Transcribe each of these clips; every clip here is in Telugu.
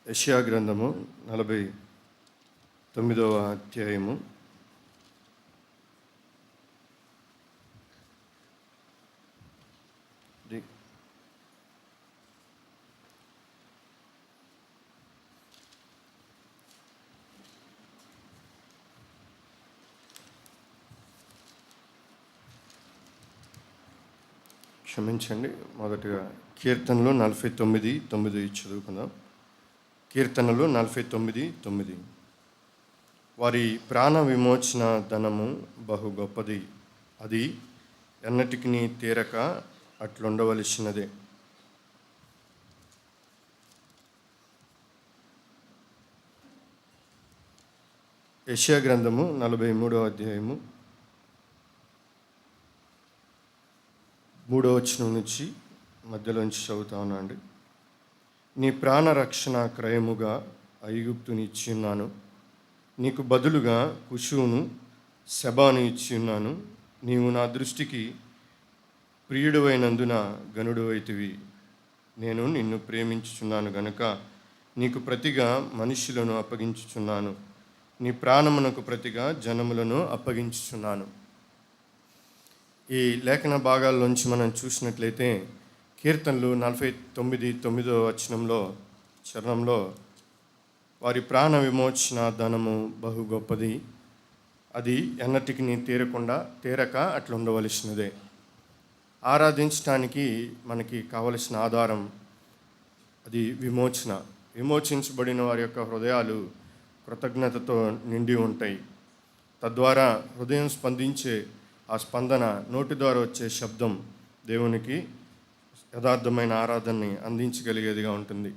యెషయా గ్రంథము 49వ అధ్యాయము. క్షమించండి, మొదటగా కీర్తనలు 49:9 చదువుకుందాం. కీర్తనలు 49:9. వారి ప్రాణ విమోచన ధనము బహు గొప్పది, అది ఎన్నటికి తీరక అట్లుండవలసినదే. యెషయా గ్రంథము 43వ అధ్యాయము 3వ వచనం నుంచి మధ్యలోంచి చదువుతా ఉన్నాండి. నీ ప్రాణ రక్షణ క్రయముగా ఐగుప్తుని ఇచ్చి ఉన్నాను, నీకు బదులుగా కుషును సెబాను ఇచ్చి ఉన్నాను. నీవు నా దృష్టికి ప్రియుడువైనందున గనుడువైతివి. నేను నిన్ను ప్రేమించుచున్నాను గనుక నీకు ప్రతిగా మనుష్యులను అప్పగించుచున్నాను, నీ ప్రాణమునకు ప్రతిగా జనములను అప్పగించుచున్నాను. ఈ లేఖన భాగాల్లోంచి మనం చూసినట్లయితే కీర్తనలు 49:9 వచనంలో చరణంలో వారి ప్రాణ విమోచన ధనము బహు గొప్పది, అది ఎన్నటికి తీరక అట్లా ఉండవలసినదే. ఆరాధించడానికి మనకి కావలసిన ఆధారం అది విమోచన. విమోచించబడిన వారి యొక్క హృదయాలు కృతజ్ఞతతో నిండి ఉంటాయి. తద్వారా హృదయం స్పందించే ఆ స్పందన, నోటి ద్వారా వచ్చే శబ్దం దేవునికి యథార్థమైన ఆరాధనని అందించగలిగేదిగా ఉంటుంది.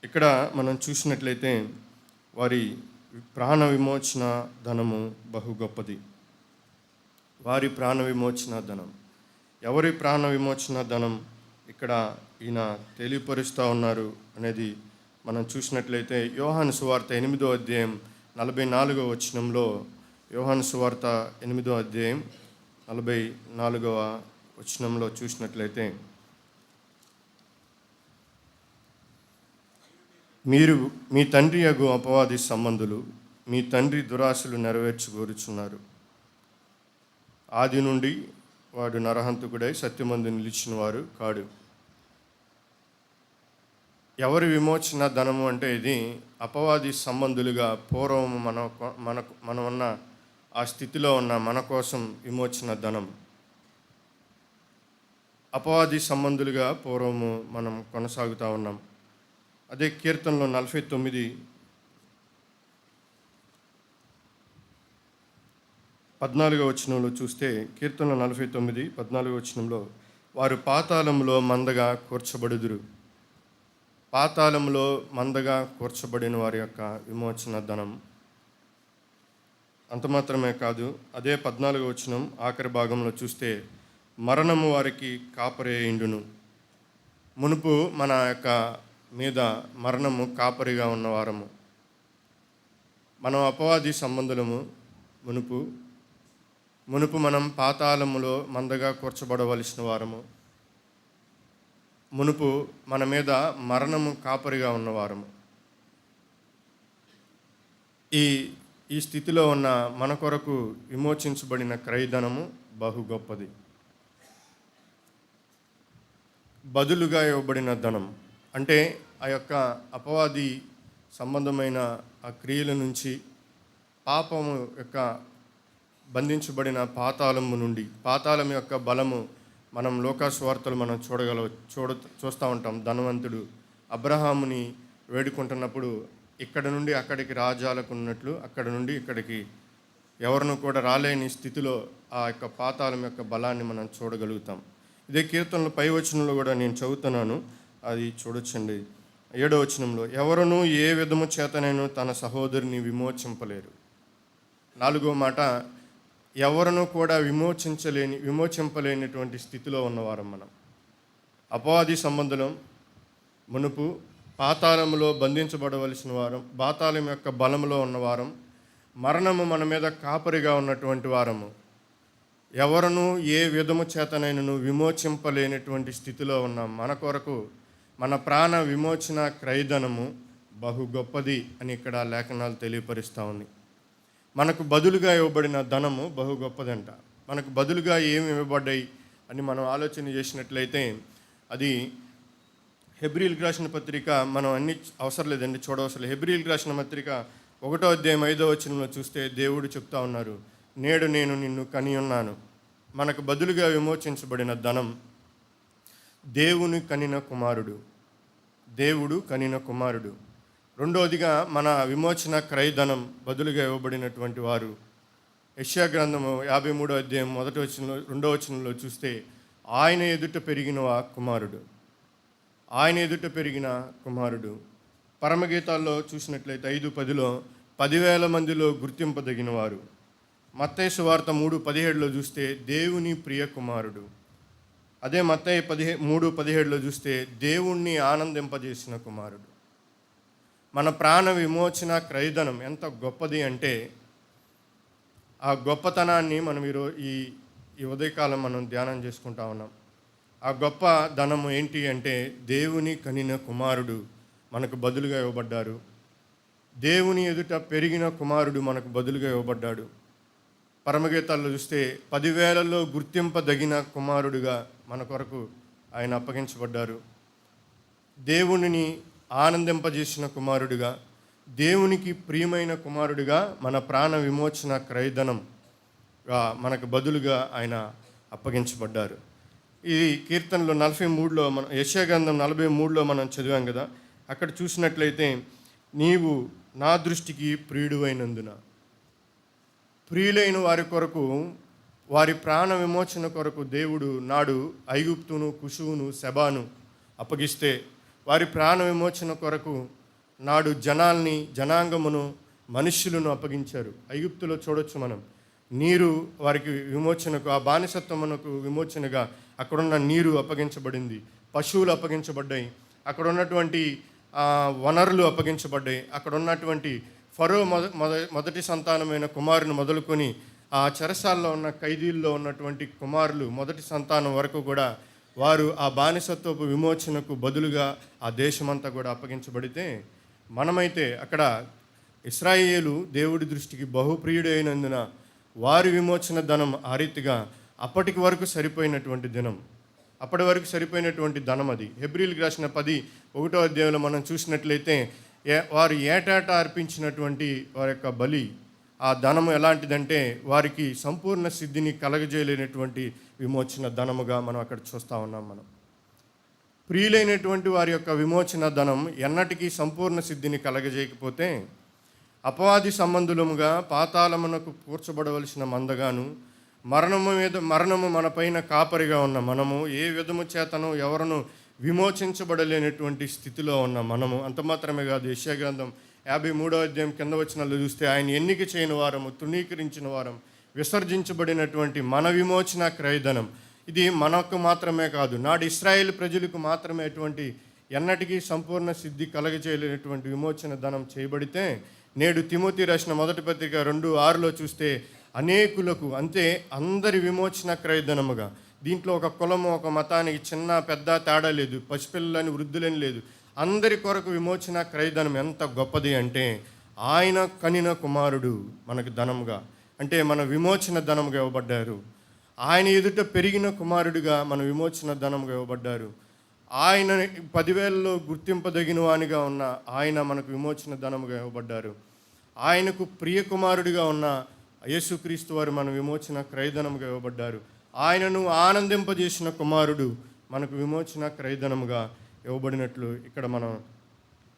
ఇక్కడ మనం చూసినట్లయితే వారి ప్రాణ విమోచన ధనము బహు గొప్పది. వారి ప్రాణ విమోచన ధనం, ఎవరి ప్రాణ విమోచన ధనం ఇక్కడ ఈయన తెలియపరుస్తూ ఉన్నారు అనేది మనం చూసినట్లయితే యోహాను సువార్త 8వ అధ్యాయం 44వ వచనంలో, యోహాను సువార్త 8వ అధ్యాయం 44వ వచనంలో చూసినట్లయితే, మీరు మీ తండ్రి యగు అపవాది సంబంధులు, మీ తండ్రి దురాశలు నెరవేర్చుకోరుచున్నారు. ఆది నుండి వాడు నరహంతకుడై సత్యమందు నిలిచిన వారు కాడు. ఎవరి విమోచన ధనము అంటే ఇది అపవాది సంబంధులుగా పూర్వము మనం ఉన్న ఆ స్థితిలో ఉన్న మన కోసం విమోచన ధనం. అపవాది సంబంధులుగా పూర్వము మనం కొనసాగుతూ ఉన్నాం. అదే కీర్తనలో 49:14 వచనంలో చూస్తే, కీర్తనలో 49:14 వచనంలో, వారు పాతాళంలో మందగా కూర్చబడుదురు. పాతాళంలో మందగా కూర్చబడిన వారి యొక్క విమోచన ధనం. అంత మాత్రమే కాదు, అదే 14వ వచనం ఆఖరి భాగంలో చూస్తే, మరణము వారికి కాపరేయుండును. మునుపు మన యొక్క మీద మరణము కాపరిగా ఉన్నవారము, మనం అపవాది సంబంధులము. మునుపు మనం పాతాళములో మందగా కూర్చబడవలసిన వారము. మునుపు మన మీద మరణము కాపరిగా ఉన్నవారము. ఈ స్థితిలో ఉన్న మన కొరకు విమోచించబడిన క్రయధనము బహు గొప్పది. బదులుగా ఇవ్వబడిన ధనం అంటే ఆ యొక్క అపవాది సంబంధమైన ఆ క్రియల నుంచి, పాపము యొక్క బంధించబడిన పాతాళము నుండి, పాతాళం యొక్క బలము మనం లోకాసువార్తలు మనం చూస్తూ ఉంటాం. ధనవంతుడు అబ్రహాముని వేడుకుంటున్నప్పుడు ఇక్కడ నుండి అక్కడికి రాజాలకున్నట్లు అక్కడ నుండి ఇక్కడికి ఎవరిని కూడా రాలేని స్థితిలో ఆ యొక్క పాతాళం యొక్క బలాన్ని మనం చూడగలుగుతాం. ఇదే కీర్తనలో పై వచనంలో కూడా నేను చదువుతున్నాను, అది చూడొచ్చండి. 7వ వచనంలో, ఎవరునూ ఏ విధము చేతనైనా తన సహోదరుని విమోచింపలేరు. 4వ మాట, ఎవరునూ కూడా విమోచింపలేనటువంటి స్థితిలో ఉన్నవారం మనం. అపవాది సంబంధులం, మునుపు పాతాళములో బంధించబడవలసిన వారం, పాతాళం యొక్క బలములో ఉన్నవారం, మరణము మన మీద కాపరిగా ఉన్నటువంటి వారము. ఎవరునూ ఏ విధము చేతనైనను విమోచింపలేనటువంటి స్థితిలో ఉన్న మన కొరకు మన ప్రాణ విమోచన క్రయధనము బహు గొప్పది అని ఇక్కడ లేఖనాలు తెలియపరుస్తూ ఉంది. మనకు బదులుగా ఇవ్వబడిన ధనము బహు గొప్పదంట. మనకు బదులుగా ఏమి ఇవ్వబడ్డాయి అని మనం ఆలోచన చేసినట్లయితే అది హెబ్రీయులకు రాసిన పత్రిక, మనం అన్ని అవసరం లేదండి చూడవసరం. హెబ్రీయులకు రాసిన పత్రిక 1వ అధ్యాయం 5వ వచనంలో చూస్తే దేవుడు చెప్తా ఉన్నారు, నేడు నేను నిన్ను కని ఉన్నాను. మనకు బదులుగా విమోచించబడిన ధనం దేవుని కనిన కుమారుడు, దేవుడు కనిన కుమారుడు. రెండవదిగా మన విమోచన క్రయధనం బదులుగా ఇవ్వబడినటువంటి వారు యెషయా గ్రంథము 53వ అధ్యాయం 1వ వచనంలో 2వ వచనంలో చూస్తే ఆయన ఎదుట పెరిగిన కుమారుడు, ఆయన ఎదుట పెరిగిన కుమారుడు. పరమగీతాల్లో చూసినట్లయితే 5:10లో 10,000 మందిలో గుర్తింపదగిన వారు. మత్తయి సువార్త 3:17లో చూస్తే దేవుని ప్రియ కుమారుడు. అదే మత్తయి 3:17లో చూస్తే దేవుణ్ణి ఆనందింపజేసిన కుమారుడు. మన ప్రాణ విమోచన క్రయధనం ఎంత గొప్పది అంటే ఆ గొప్పతనాన్ని మనం ఈ ఉదయకాలం మనం ధ్యానం చేసుకుంటా ఉన్నాం. ఆ గొప్ప ధనము ఏంటి అంటే దేవుని కనిన కుమారుడు మనకు బదులుగా ఇవ్వబడ్డారు. దేవుని ఎదుట పెరిగిన కుమారుడు మనకు బదులుగా ఇవ్వబడ్డాడు. పరమగీతాల్లో చూస్తే 10,000లో గుర్తింపదగిన కుమారుడుగా మన కొరకు ఆయన అప్పగించబడ్డారు. దేవునిని ఆనందింపజేసిన కుమారుడుగా, దేవునికి ప్రియమైన కుమారుడిగా మన ప్రాణ విమోచన క్రయధనంగా మనకు బదులుగా ఆయన అప్పగించబడ్డారు. ఈ కీర్తనలో 43లో మనం యెషయా గ్రంథం 43లో మనం చదివాం కదా. అక్కడ చూసినట్లయితే నీవు నా దృష్టికి ప్రియుడువైనందున, ప్రియులైన వారి కొరకు, వారి ప్రాణ విమోచన కొరకు దేవుడు నాడు ఐగుప్తును, కుషువును, సెబాను అప్పగిస్తే వారి ప్రాణ విమోచన కొరకు నాడు జనాంగమును, మనుష్యులను అప్పగించారు. ఐగుప్తులో చూడొచ్చు మనం, నీరు వారికి విమోచనకు, ఆ బానిసత్వమునకు విమోచనగా అక్కడున్న నీరు అప్పగించబడింది, పశువులు అప్పగించబడ్డాయి, అక్కడ ఉన్నటువంటి వనరులు అప్పగించబడ్డాయి, అక్కడ ఉన్నటువంటి ఫరో మొదటి సంతానమైన కుమారుని మొదలుకొని ఆ చెరసాల్లో ఉన్న ఖైదీల్లో ఉన్నటువంటి కుమారులు మొదటి సంతానం వరకు కూడా వారు ఆ బానిసత్వపు విమోచనకు బదులుగా ఆ దేశమంతా కూడా అప్పగించబడితే, మనమైతే అక్కడ ఇశ్రాయేలు దేవుడి దృష్టికి బహుప్రియుడైనందున వారి విమోచన ధనం ఆ రీతిగా అప్పటి వరకు సరిపోయినటువంటి ధనం అది. హెబ్రీయులకు రాసిన 10:1వ అధ్యాయంలో మనం చూసినట్లయితే వారు ఏటాట అర్పించినటువంటి వారి యొక్క బలి, ఆ ధనము ఎలాంటిదంటే వారికి సంపూర్ణ సిద్ధిని కలగజేయలేనటువంటి విమోచన ధనముగా మనం అక్కడ చూస్తూ ఉన్నాం. మనం ప్రియులైనటువంటి వారి యొక్క విమోచన ధనం ఎన్నటికీ సంపూర్ణ సిద్ధిని కలగజేయకపోతే అపవాది సంబంధులముగా పాతాళమునకు కూర్చబడవలసిన మందగాను, మరణము మన పైన కాపరిగా ఉన్న మనము, ఏ విధము చేతను ఎవరను విమోచించబడలేనటువంటి స్థితిలో ఉన్న మనము. అంత మాత్రమే కాదు, యెషయా గ్రంథం 53వ అధ్యాయం కింద వచనాల్లో చూస్తే ఆయన ఎన్నిక చేయని వారము, తృణీకరించిన వారం, విసర్జించబడినటువంటి మన విమోచన క్రయధనం. ఇది మనకు మాత్రమే కాదు, నాడు ఇశ్రాయేల్ ప్రజలకు మాత్రమే అటువంటి ఎన్నటికీ సంపూర్ణ సిద్ధి కలగజేయలేనటువంటి విమోచన ధనం చేయబడితే, నేడు తిమోతి రాసిన మొదటి పత్రిక 2:6లో చూస్తే అనేకులకు, అంతే అందరి విమోచన క్రయధనముగా, దీంట్లో ఒక కులము, ఒక మతానికి చిన్న పెద్ద తేడా లేదు, పసిపిల్లలని వృద్ధులని లేదు, అందరి కొరకు విమోచన క్రయధనం ఎంత గొప్పది అంటే ఆయన కనిన కుమారుడు మనకు ధనముగా, అంటే మన విమోచన ధనముగా ఇవ్వబడ్డారు. ఆయన ఎదుట పెరిగిన కుమారుడిగా మన విమోచన ధనముగా ఇవ్వబడ్డారు. ఆయన 10,000లో గుర్తింపదగిన వానిగా ఉన్న ఆయన మనకు విమోచన ధనముగా ఇవ్వబడ్డారు. ఆయనకు ప్రియ కుమారుడిగా ఉన్న యేసుక్రీస్తు వారు మన విమోచన క్రయధనముగా ఇవ్వబడ్డారు. ఆయనను ఆనందింపజేసిన కుమారుడు మనకు విమోచన క్రయధనముగా ఇవ్వబడినట్లు ఇక్కడ మనం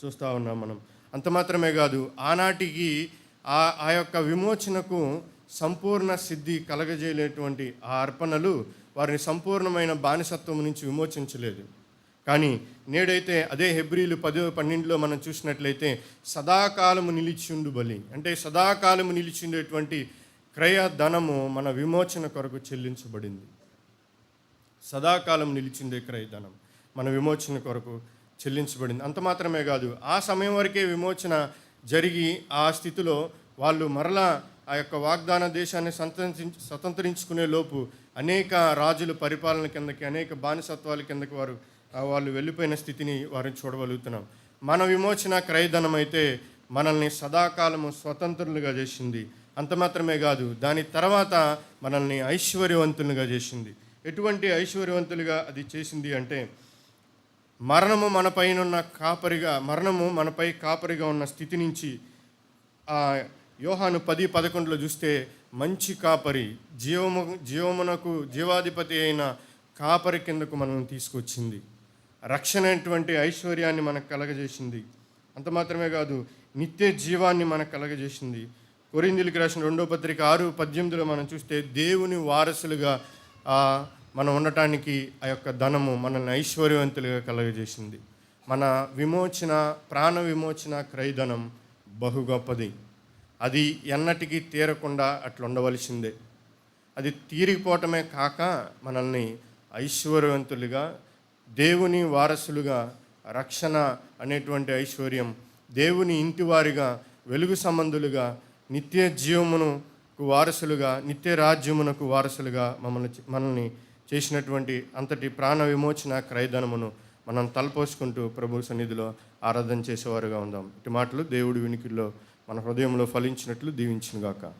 చూస్తూ ఉన్నాం. మనం అంత మాత్రమే కాదు, ఆనాటికి ఆ యొక్క విమోచనకు సంపూర్ణ సిద్ధి కలగజేయలేటువంటి ఆ అర్పణలు వారిని సంపూర్ణమైన బానిసత్వం నుంచి విమోచించలేదు. కానీ నేడైతే అదే హెబ్రీలు 10:12లో మనం చూసినట్లయితే సదాకాలము నిలిచిండు బలి, అంటే సదాకాలము నిలిచిండేటువంటి క్రయ ధనము మన విమోచన కొరకు చెల్లించబడింది. సదాకాలం నిలిచిండే క్రయధనం మన విమోచన కొరకు చెల్లించబడింది. అంత మాత్రమే కాదు, ఆ సమయం వరకే విమోచన జరిగి ఆ స్థితిలో వాళ్ళు మరలా ఆ యొక్క వాగ్దాన దేశాన్ని స్వతంత్రించుకునే లోపు అనేక రాజుల పరిపాలన కిందకి, అనేక బానిసత్వాల కిందకి వారు వాళ్ళు వెళ్ళిపోయిన స్థితిని వారిని చూడగలుగుతున్నాం. మన విమోచన క్రయధనం అయితే మనల్ని సదాకాలము స్వతంత్రులుగా చేసింది. అంత మాత్రమే కాదు, దాని తర్వాత మనల్ని ఐశ్వర్యవంతులుగా చేసింది. ఎటువంటి ఐశ్వర్యవంతులుగా అది చేసింది అంటే, మరణము మనపై కాపరిగా ఉన్న స్థితి నుంచి యోహాను 10:11 చూస్తే మంచి కాపరి, జీవాధిపతి అయిన కాపరి కిందకు మనం తీసుకొచ్చింది. రక్షణ అటువంటి ఐశ్వర్యాన్ని మనకు కలగజేసింది. అంత మాత్రమే కాదు, నిత్య జీవాన్ని మనకు కలగజేసింది. కొరింథీయులకు రాసిన 2వ పత్రిక 6:18 మనం చూస్తే దేవుని వారసులుగా మనం ఉండటానికి ఆ యొక్క ధనము మనల్ని ఐశ్వర్యవంతులుగా కలగజేసింది. మన ప్రాణ విమోచన క్రయధనం బహు గొప్పది. అది ఎన్నటికీ తీరకుండా అట్లా ఉండవలసిందే. అది తీరిపోవటమే కాక మనల్ని ఐశ్వర్యవంతులుగా, దేవుని వారసులుగా, రక్షణ అనేటువంటి ఐశ్వర్యం, దేవుని ఇంటివారిగా, వెలుగు సంబంధులుగా, నిత్య జీవమునకు వారసులుగా, నిత్య రాజ్యమునకు వారసులుగా మనల్ని చేసినటువంటి అంతటి ప్రాణ విమోచన క్రయధనమును మనం తలపోసుకుంటూ ప్రభు సన్నిధిలో ఆరాధన చేసేవారుగా ఉందాం. ఇటు మాటలు దేవుడి వినికిడిలో మన హృదయంలో ఫలించినట్లు దీవించునుగాక.